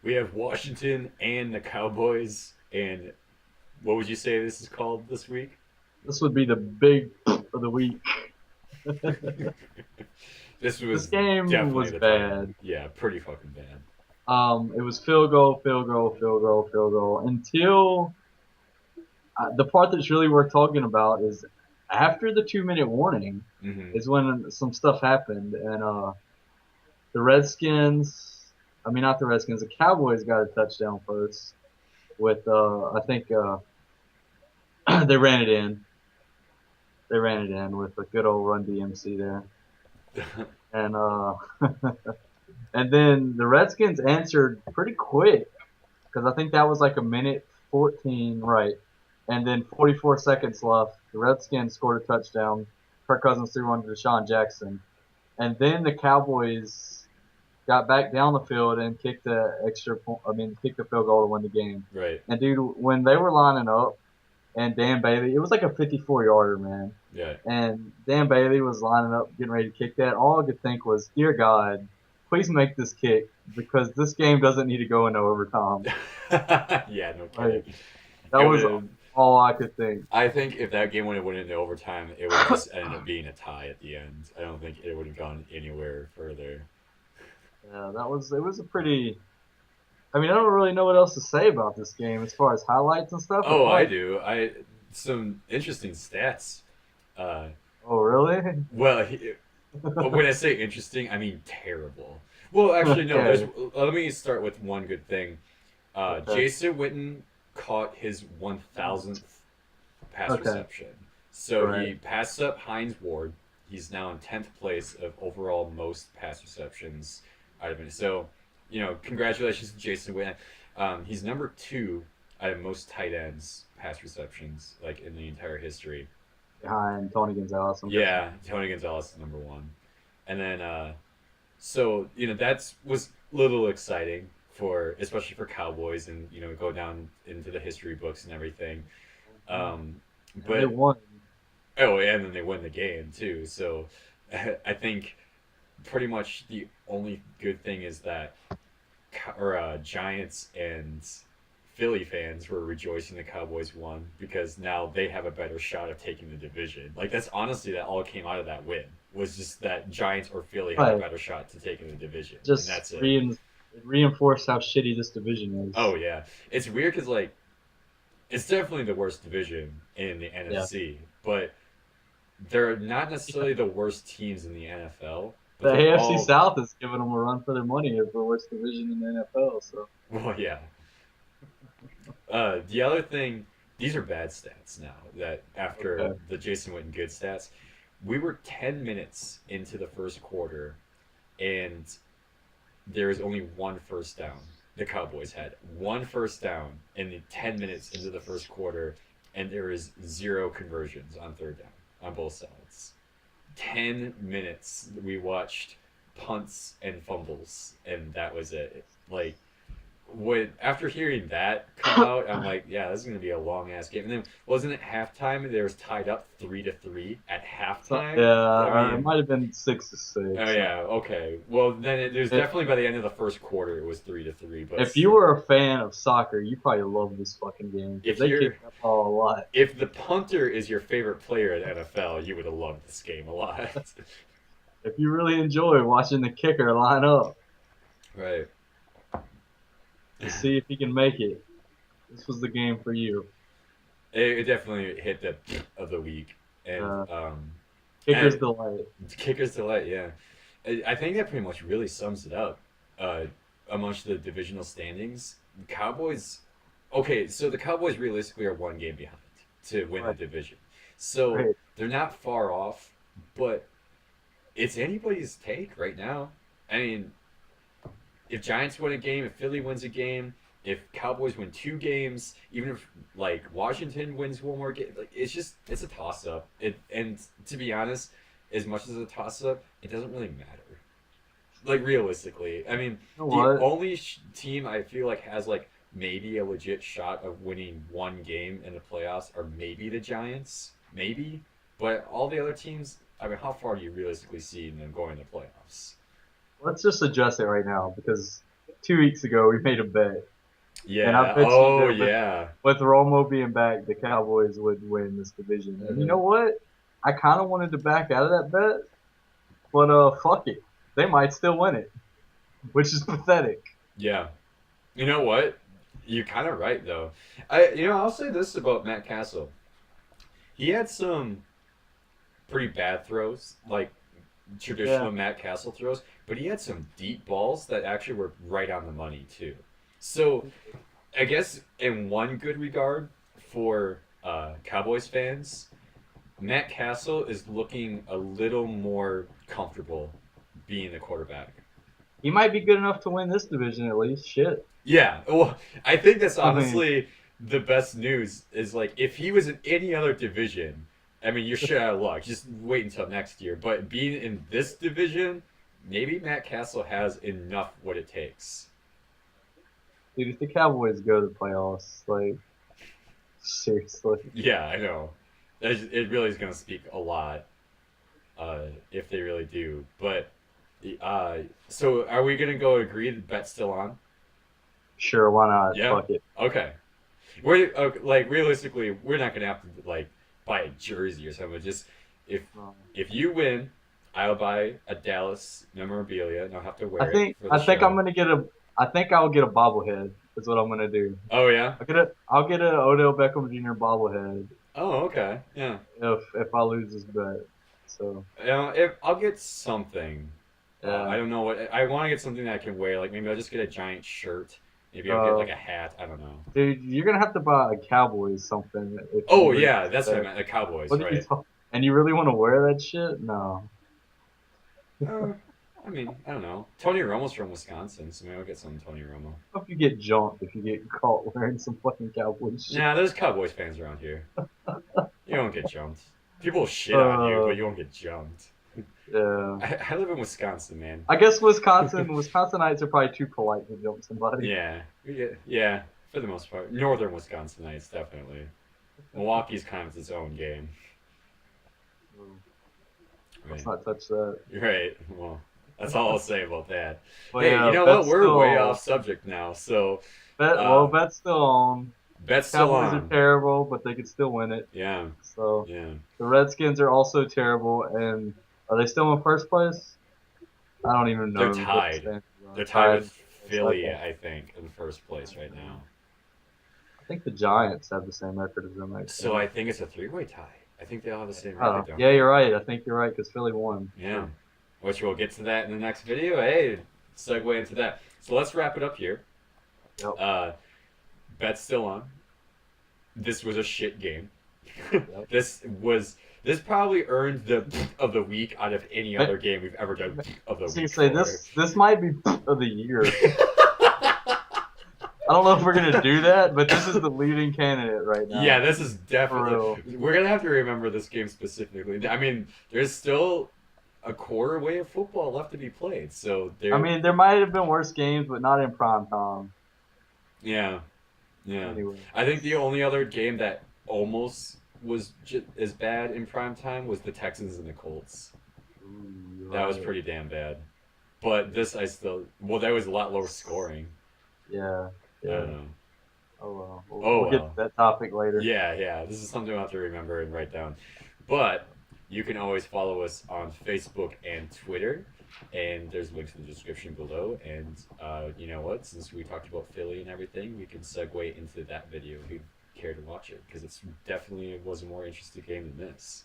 We have Washington and the Cowboys. And what would you say this is called this week? This would be the big of the week. This This was game definitely was the time. bad. Yeah, pretty fucking bad. It was field goal, field goal, field goal, field goal until the part that's really worth talking about is after the 2 minute warning Hmm. is when some stuff happened and the Redskins, I mean not the Redskins, the Cowboys got a touchdown first with I think they ran it in. They ran it in with a good old Run DMC there. And and then the Redskins answered pretty quick because I think that was like a minute 14, right? And then 44 seconds left. The Redskins scored a touchdown. Kirk Cousins threw one to Deshaun Jackson, and then the Cowboys got back down the field and kicked the extra point. I mean, kicked the field goal to win the game. Right. And dude, when they were lining up, and Dan Bailey, it was like a 54-yarder, man. Yeah. And Dan Bailey was lining up, getting ready to kick that. All I could think was, dear God, please make this kick because this game doesn't need to go into overtime. Yeah, no Like kidding. that It was would. all I could think. I think if that game would have went into overtime, it would have just ended up being a tie at the end. I don't think it would have gone anywhere further. Yeah, that was it was a pretty. I mean, I don't really know what else to say about this game as far as highlights and stuff. But Oh, I probably, do. I some interesting stats. Uh, oh really? well, when I say interesting, I mean terrible. Well, actually, no. There's. Okay, Let me start with one good thing. okay, Jason Witten caught his 1,000th pass okay. reception. So Right. he passed up Hines Ward. He's now in 10th place of overall most pass receptions out of it. So, congratulations to Jason Witten. He's number two out of most tight ends pass receptions, like in the entire history. Behind Tony Gonzalez, I'm guessing. Yeah, Tony Gonzalez is number one. And then, so, that's was a little exciting for, especially for Cowboys and, go down into the history books and everything. Um, And they but won. Oh, and then they win the game too. So I think pretty much the only good thing is that Giants and Philly fans were rejoicing the Cowboys won because now they have a better shot of taking the division. Like that's honestly that all came out of that win was just that Giants or Philly have a Right. better shot to taking the division, and Just that's it. reinforced how shitty this division Oh is. yeah, it's weird because like it's definitely the worst division in the Yeah. NFC, but they're not necessarily the worst teams in the NFL, but The they're AFC all South is giving them a run for their money as the worst division in the NFL. So well, yeah. The other thing, these are bad stats now. That after okay, the Jason Witten good stats, we were 10 minutes into the first quarter, and there was only one first down. The Cowboys had one first down in the 10 minutes into the first quarter, and there is zero conversions on third down on both sides. 10 minutes we watched punts and fumbles, and that was it. Like when after hearing that come out, I'm like, yeah, this is gonna be a long ass game. And then wasn't it halftime? There was tied up 3-3 at so halftime. I yeah, it mean, might have been 6-6. oh So. yeah, okay. Well, then there's If definitely by the end of the first quarter it was 3-3. But if you were a fan of soccer, you probably love this fucking game because if they you're kicked that ball a lot. if the punter is your favorite player in NFL, you would have loved this game a lot. If you really enjoy watching the kicker line up Right. to see if he can make it, this was the game for you. It definitely hit the of the week, Uh, and Kicker's delight. kickers delight. Yeah, I think that pretty much really sums it up. Uh, Amongst the divisional standings, the Cowboys. Okay, so the Cowboys realistically are one game behind to win the Right, division, so right. they're not far off. But it's anybody's take right now. I mean, if Giants win a game, if Philly wins a game, if Cowboys win two games, even if like Washington wins one more game, like it's a toss up. And to be honest, as much as a toss up, it doesn't really matter. Like realistically, I mean, You know the what? only team I feel like has like maybe a legit shot of winning one game in the playoffs are maybe the Giants, maybe, but all the other teams. I mean, how far do you realistically see them going to the playoffs? Let's just address it right now because 2 weeks ago we made a bet, and I Yeah. bet you Oh that yeah. with Romo being back, the Cowboys would win this division. And you know Mhm. what? I kind of wanted to back out of that bet, but fuck it, they might still win it, which is pathetic. Yeah. You know what? You're kind of right though. I'll say this about Matt Castle. He had some pretty bad throws, like Yeah, traditional Matt Castle throws, but he had some deep balls that actually were right on the money too. So I guess in one good regard for Cowboys fans, Matt Castle is looking a little more comfortable being the quarterback. he might be good enough to win this division at least. Shit. Yeah, well, I think that's I mean, honestly the best news is like if he was in any other division, I mean, you're shit out of luck. Just wait until next year. But being in this division, maybe Matt Castle has enough what it takes. dude, if the Cowboys go to the playoffs, like seriously, Yeah, I know. It really is going to speak a lot if they really do. But uh, so are we going to go agree the bet's still on? sure, why not? Yeah. Fuck it. Okay. We're okay, like realistically, we're not gonna have to like buy a jersey or something. Just if if you win, I'll buy a Dallas memorabilia and I'll have to I wear it think for the I think I'm show. gonna get a. I think I'll get a bobblehead. Is what I'm gonna do. Oh yeah. I'll get a Odell Beckham Jr. bobblehead Oh okay. Yeah. if I lose this bet. So If I'll get something, I yeah. don't know what I want to get something that I can wear. Like maybe I'll just get a giant shirt. Maybe I'll get Uh, like a hat. I don't know. dude, you're gonna have to buy a Cowboys something if you Oh lose yeah, this that's what I bet. meant. The Cowboys, What are you right? talking? And you really want to wear that shit? No. Uh, I mean, I don't know. Tony Romo's from Wisconsin, so maybe I'll get some Tony Romo. Hope you get jumped if you get caught wearing some fucking Cowboys shit. Nah, there's Cowboys fans around here. You don't get jumped. People shit on you, Uh, but you won't get jumped. yeah. I live in Wisconsin, man. I guess Wisconsinites are probably too polite to jump somebody. Yeah, for the most part. Northern Wisconsinites, definitely. Milwaukee's kind of its own game. Let's Right. not touch that. Right. Well, that's all I'll say about that. But Hey, you yeah, know what? bet's We're way still off subject now. So, well, uh, bet's still on. bet's still Cowboys are on. terrible, but they could still win it. Yeah. So Yeah. the Redskins are also terrible, and are they still in first place? I don't even They're know what the tied. standings are. They're tied Tied. with Philly, Okay. I think, in first place right now. I think the Giants have the same record as them, So actually. I think it's a three-way tie. I think they all have the same Oh, record, don't yeah, they? you're right. I think you're right because Philly won. Yeah. Which we'll get to that in the next video. Hey, segue into that. So let's wrap it up here. Yep. Uh, bet's still on. This was a shit game. Yep. This probably earned the of the week out of any other game we've ever done of the So you week say for. this might be of the year. I don't know if we're gonna do that, but this is the leading candidate right now. Yeah, this is For definitely. real. We're gonna have to remember this game specifically. I mean, there's still a quarter way of football left to be played, so I there. mean, there might have been worse games, but not in prime time. Yeah, yeah. Anyway. I think the only other game that almost was as bad in prime time was the Texans and the Colts. Ooh, you're That was right. pretty damn bad. But this, I still. Well, that was a lot lower scoring. Yeah, I yeah. don't know. Oh well. Oh We'll get to well. that topic later. Yeah. This is something I'll have to remember and write down. But you can always follow us on Facebook and Twitter. And there's links in the description below. And you know what? Since we talked about Philly and everything, we can segue into that video if you care to watch it. Because it's definitely was a more interesting game than this.